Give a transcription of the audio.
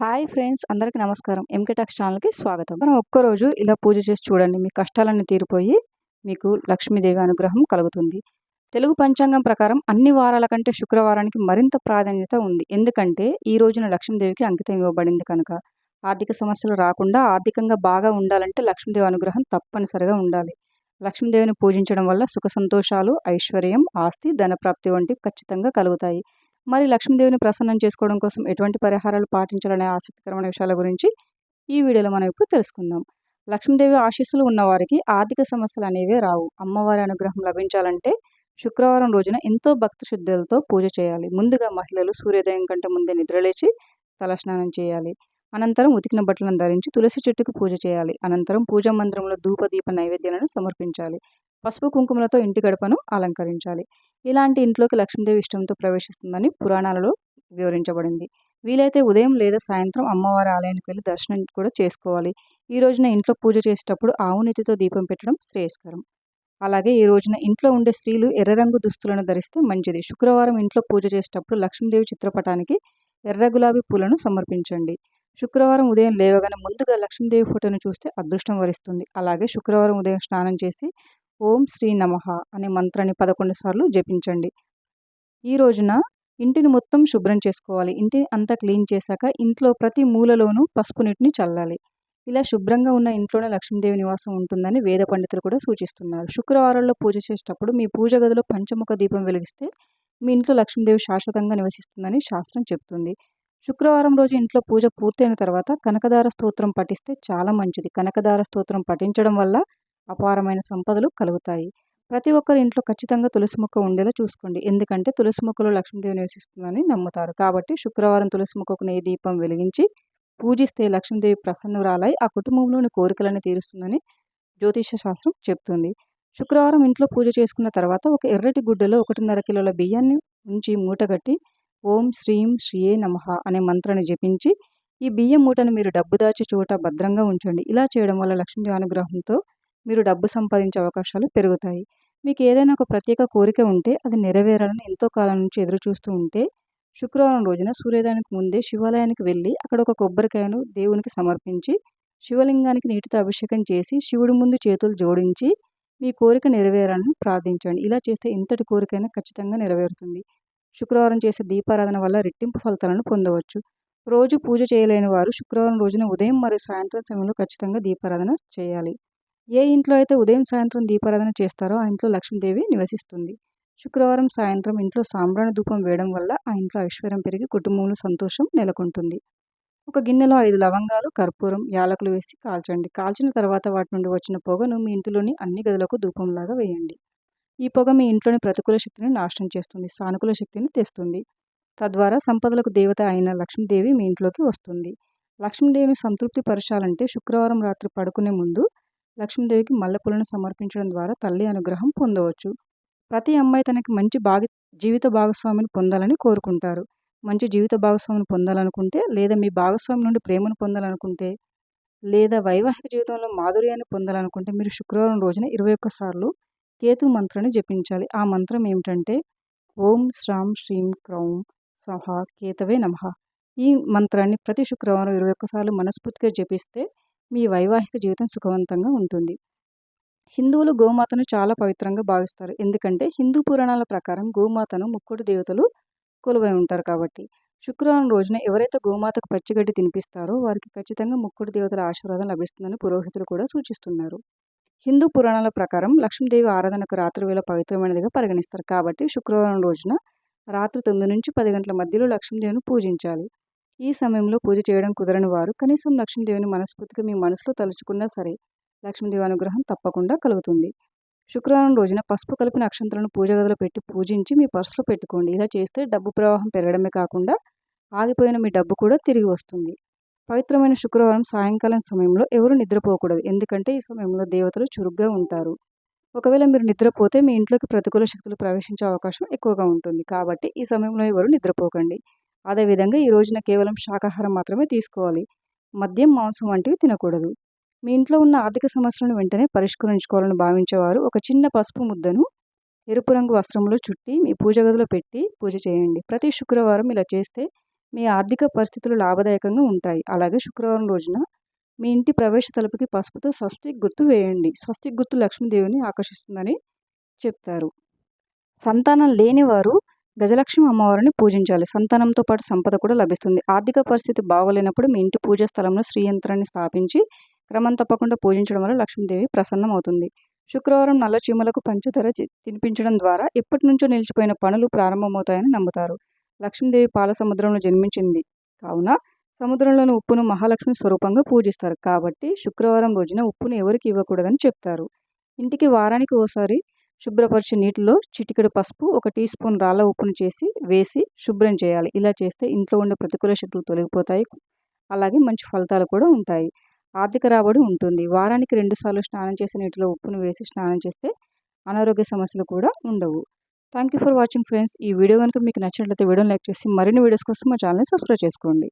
Hi friends, అందరికీ నమస్కారం. MK talks ఛానల్‌కి స్వాగతం. మనం ఒక్కరోజు ఇలా పూజ చేసి చూడండి. మీ కష్టాలన్నీ తీరిపోయి మీకు లక్ష్మీదేవి అనుగ్రహం కలుగుతుంది. తెలుగు పంచాంగం ప్రకారం అన్ని వారాల కంటే శుక్రవారానికి మరింత ప్రాధాన్యత ఉంది. ఎందుకంటే ఈ రోజున లక్ష్మీదేవికి అంకితం ఇవ్వబడింది కనుక. ఆర్థిక సమస్యలు రాకుండా ఆర్థికంగా బాగా ఉండాలంటే లక్ష్మీదేవి అనుగ్రహం తప్పనిసరిగా ఉండాలి. లక్ష్మీదేవిని పూజించడం వల్ల సుఖ సంతోషాలు, ఐశ్వర్యం, ఆస్తి, ధనప్రాప్తి వంటివి ఖచ్చితంగా కలుగుతాయి. మరి లక్ష్మీదేవిని ప్రసన్నం చేసుకోవడం కోసం ఎటువంటి పరిహారాలు పాటించాలనే ఆసక్తికరమైన విషయాల గురించి ఈ వీడియోలో మనం ఇప్పుడు తెలుసుకుందాం. లక్ష్మీదేవి ఆశీస్సులు ఉన్నవారికి ఆర్థిక సమస్యలు అనేవే రావు. అమ్మవారి అనుగ్రహం లభించాలంటే శుక్రవారం రోజున ఎంతో భక్తి శ్రద్ధలతో పూజ చేయాలి. ముందుగా మహిళలు సూర్యోదయం కంటే ముందే నిద్రలేచి తలస్నానం చేయాలి. అనంతరం ఉతికిన బట్టలను ధరించి తులసి చెట్టుకు పూజ చేయాలి. అనంతరం పూజా మందిరంలో ధూపదీప నైవేద్యాలను సమర్పించాలి. పసుపు కుంకుమలతో ఇంటి గడపను అలంకరించాలి. ఇలాంటి ఇంట్లోకి లక్ష్మీదేవి ఇష్టంతో ప్రవేశిస్తుందని పురాణాలలో వివరించబడింది. వీలైతే ఉదయం లేదా సాయంత్రం అమ్మవారి ఆలయానికి వెళ్ళి దర్శనం కూడా చేసుకోవాలి. ఈ రోజున ఇంట్లో పూజ చేసేటప్పుడు ఆవు నెయ్యితో దీపం పెట్టడం శ్రేయస్కరం. అలాగే ఈ రోజున ఇంట్లో ఉండే స్త్రీలు ఎర్ర రంగు దుస్తులను ధరిస్తే మంచిది. శుక్రవారం ఇంట్లో పూజ చేసేటప్పుడు లక్ష్మీదేవి చిత్రపటానికి ఎర్ర గులాబీ పూలను సమర్పించండి. శుక్రవారం ఉదయం లేవగానే ముందుగా లక్ష్మీదేవి ఫోటోను చూస్తే అదృష్టం వరిస్తుంది. అలాగే శుక్రవారం ఉదయం స్నానం చేసి ఓం శ్రీ నమః అనే మంత్రాన్ని 11 సార్లు జపించండి. ఈ రోజున ఇంటిని మొత్తం శుభ్రం చేసుకోవాలి. ఇంటిని అంతా క్లీన్ చేశాక ఇంట్లో ప్రతి మూలలోనూ పసుపు నీటిని చల్లాలి. ఇలా శుభ్రంగా ఉన్న ఇంట్లోనే లక్ష్మీదేవి నివాసం ఉంటుందని వేద పండితులు కూడా సూచిస్తున్నారు. శుక్రవారాల్లో పూజ చేసేటప్పుడు మీ పూజ గదిలో పంచముఖ దీపం వెలిగిస్తే మీ ఇంట్లో లక్ష్మీదేవి శాశ్వతంగా నివసిస్తుందని శాస్త్రం చెప్తుంది. శుక్రవారం రోజు ఇంట్లో పూజ పూర్తయిన తర్వాత కనకదార స్తోత్రం పఠిస్తే చాలా మంచిది. కనకదార స్తోత్రం పఠించడం వల్ల అపారమైన సంపదలు కలుగుతాయి. ప్రతి ఒక్కరి ఇంట్లో ఖచ్చితంగా తులసి మొక్క ఉండేలా చూసుకోండి. ఎందుకంటే తులసి మొక్కలో లక్ష్మీదేవి నివసిస్తుందని నమ్ముతారు. కాబట్టి శుక్రవారం తులసి మొక్కకు నెయ్యి దీపం వెలిగించి పూజిస్తే లక్ష్మీదేవి ప్రసన్నురాలై ఆ కుటుంబంలోని కోరికలను తీరుస్తుందని జ్యోతిష శాస్త్రం చెప్తుంది. శుక్రవారం ఇంట్లో పూజ చేసుకున్న తర్వాత ఒక ఎర్రటి గుడ్డలో 1.5 కిలోల బియ్యాన్ని ఉంచి మూటగట్టి ఓం శ్రీం శ్రీయే నమః అనే మంత్రాన్ని జపించి ఈ బియ్యం మూటను మీరు డబ్బు దాచే చోట భద్రంగా ఉంచండి. ఇలా చేయడం వల్ల లక్ష్మీదేవి అనుగ్రహంతో మీరు డబ్బు సంపాదించే అవకాశాలు పెరుగుతాయి. మీకు ఏదైనా ఒక ప్రత్యేక కోరిక ఉంటే అది నెరవేరాలని ఎంతో కాలం నుంచి ఎదురు చూస్తూ ఉంటే శుక్రవారం రోజున సూర్యోదయానికి ముందే శివాలయానికి వెళ్ళి అక్కడ ఒక కొబ్బరికాయను దేవునికి సమర్పించి శివలింగానికి నీటితో అభిషేకం చేసి శివుడి ముందు చేతులు జోడించి మీ కోరిక నెరవేరాలని ప్రార్థించండి. ఇలా చేస్తే ఎంతటి కోరికైనా ఖచ్చితంగా నెరవేరుతుంది. శుక్రవారం చేసే దీపారాధన వల్ల రెట్టింపు ఫలితాలను పొందవచ్చు. రోజు పూజ చేయలేని వారు శుక్రవారం రోజున ఉదయం మరియు సాయంత్రం సమయంలో ఖచ్చితంగా దీపారాధన చేయాలి. ఏ ఇంట్లో అయితే ఉదయం సాయంత్రం దీపారాధన చేస్తారో ఆ ఇంట్లో లక్ష్మీదేవి నివసిస్తుంది. శుక్రవారం సాయంత్రం ఇంట్లో సాంబ్రాణి ధూపం వేయడం వల్ల ఆ ఇంట్లో ఐశ్వర్యం పెరిగి కుటుంబంలో సంతోషం నెలకొంటుంది. ఒక గిన్నెలో 5 లవంగాలు, కర్పూరం, యాలకులు వేసి కాల్చండి. కాల్చిన తర్వాత వాటి నుండి వచ్చిన పొగను మీ ఇంటిలోని అన్ని గదులకు ధూపంలాగా వేయండి. ఈ పొగ మీ ఇంట్లోని ప్రతికూల శక్తిని నాశనం చేస్తుంది, సానుకూల శక్తిని తెస్తుంది. తద్వారా సంపదలకు దేవత అయిన లక్ష్మీదేవి మీ ఇంట్లోకి వస్తుంది. లక్ష్మీదేవిని సంతృప్తి పరచాలంటే శుక్రవారం రాత్రి పడుకునే ముందు లక్ష్మీదేవికి మల్లెపూలను సమర్పించడం ద్వారా తల్లి అనుగ్రహం పొందవచ్చు. ప్రతి అమ్మాయి తనకి మంచి జీవిత భాగస్వామిని పొందాలని కోరుకుంటారు. మంచి జీవిత భాగస్వామిని పొందాలనుకుంటే లేదా మీ భాగస్వామి నుండి ప్రేమను పొందాలనుకుంటే లేదా వైవాహిక జీవితంలో మాధుర్యాన్ని పొందాలనుకుంటే మీరు శుక్రవారం రోజున 21 సార్లు కేతు మంత్రాన్ని జపించాలి. ఆ మంత్రం ఏమిటంటే ఓం శ్రాం శ్రీం క్రౌం సహ కేతవే నమః. ఈ మంత్రాన్ని ప్రతి శుక్రవారం 21 సార్లు మనస్ఫూర్తిగా జపిస్తే మీ వైవాహిక జీవితం సుఖవంతంగా ఉంటుంది. హిందువులు గోమాతను చాలా పవిత్రంగా భావిస్తారు. ఎందుకంటే హిందూ పురాణాల ప్రకారం గోమాతను ముక్కోటి దేవతలు కొలువై ఉంటారు కాబట్టి. శుక్రవారం రోజున ఎవరైతే గోమాతకు పచ్చిగడ్డి తినిపిస్తారో వారికి ఖచ్చితంగా ముక్కోటి దేవతల ఆశీర్వాదం లభిస్తుందని పురోహితులు కూడా సూచిస్తున్నారు. హిందూ పురాణాల ప్రకారం లక్ష్మీదేవి ఆరాధనకు రాత్రి వేళ పవిత్రమైనదిగా పరిగణిస్తారు. కాబట్టి శుక్రవారం రోజున రాత్రి 9 నుంచి 10 గంటల మధ్యలో లక్ష్మీదేవిని పూజించాలి. ఈ సమయంలో పూజ చేయడం కుదరని వారు కనీసం లక్ష్మీదేవిని మనస్ఫూర్తిగా మీ మనసులో తలుచుకున్నా సరే లక్ష్మీదేవి అనుగ్రహం తప్పకుండా కలుగుతుంది. శుక్రవారం రోజున పసుపు కలిపిన అక్షంతలను పూజ గదిలో పెట్టి పూజించి మీ పర్సులో పెట్టుకోండి. ఇలా చేస్తే డబ్బు ప్రవాహం పెరగడమే కాకుండా ఆగిపోయిన మీ డబ్బు కూడా తిరిగి వస్తుంది. పవిత్రమైన శుక్రవారం సాయంకాలం సమయంలో ఎవరు నిద్రపోకూడదు. ఎందుకంటే ఈ సమయంలో దేవతలు చురుగ్గా ఉంటారు. ఒకవేళ మీరు నిద్రపోతే మీ ఇంట్లోకి ప్రతికూల శక్తులు ప్రవేశించే అవకాశం ఎక్కువగా ఉంటుంది. కాబట్టి ఈ సమయంలో ఎవరు నిద్రపోకండి. అదేవిధంగా ఈ రోజున కేవలం శాకాహారం మాత్రమే తీసుకోవాలి. మద్యం, మాంసం వంటివి తినకూడదు. మీ ఇంట్లో ఉన్న ఆర్థిక సమస్యలను వెంటనే పరిష్కరించుకోవాలని భావించేవారు ఒక చిన్న పసుపు ముద్దను ఎరుపు రంగు వస్త్రంలో చుట్టి మీ పూజ గదిలో పెట్టి పూజ చేయండి. ప్రతి శుక్రవారం ఇలా చేస్తే మీ ఆర్థిక పరిస్థితులు లాభదాయకంగా ఉంటాయి. అలాగే శుక్రవారం రోజున మీ ఇంటి ప్రవేశ తలుపుకి పసుపుతో స్వస్తిక్ గుర్తు వేయండి. స్వస్తిక్ గుర్తు లక్ష్మీదేవిని ఆకర్షిస్తుందని చెప్తారు. సంతానం లేనివారు గజలక్ష్మి అమ్మవారిని పూజించాలి. సంతానంతో పాటు సంపద కూడా లభిస్తుంది. ఆర్థిక పరిస్థితి బాగోలేనప్పుడు మీ ఇంటి పూజా స్థలంలో శ్రీ యంత్రాన్ని స్థాపించి క్రమం తప్పకుండా పూజించడం వల్ల లక్ష్మీదేవి ప్రసన్నమవుతుంది. శుక్రవారం నల్ల చీమలకు పంచదార తినిపించడం ద్వారా ఎప్పటి నుంచో నిలిచిపోయిన పనులు ప్రారంభమవుతాయని నమ్ముతారు. లక్ష్మీదేవి పాల సముద్రంలో జన్మించింది కావున సముద్రంలోని ఉప్పును మహాలక్ష్మి స్వరూపంగా పూజిస్తారు. కాబట్టి శుక్రవారం రోజున ఉప్పును ఎవరికి ఇవ్వకూడదని చెప్తారు. ఇంటికి వారానికి ఓసారి శుభ్రపరిచే నీటిలో చిటికెడు పసుపు, 1 టీ స్పూన్ రాళ్ళ ఉప్పును వేసి శుభ్రం చేయాలి. ఇలా చేస్తే ఇంట్లో ఉండే ప్రతికూల శక్తులు తొలగిపోతాయి. అలాగే మంచి ఫలితాలు కూడా ఉంటాయి. ఆర్థిక రాబడి ఉంటుంది. వారానికి 2 సార్లు స్నానం చేసే నీటిలో ఉప్పును వేసి స్నానం చేస్తే అనారోగ్య సమస్యలు కూడా ఉండవు. Thank you for watching friends. ఈ వీడియో కనుక మీకు నచ్చినట్లయితే వీడియోని లైక్ చేసి మరిన్ని వీడియోస్ కోసం మా ఛానల్ని సబ్స్క్రైబ్ చేసుకోండి.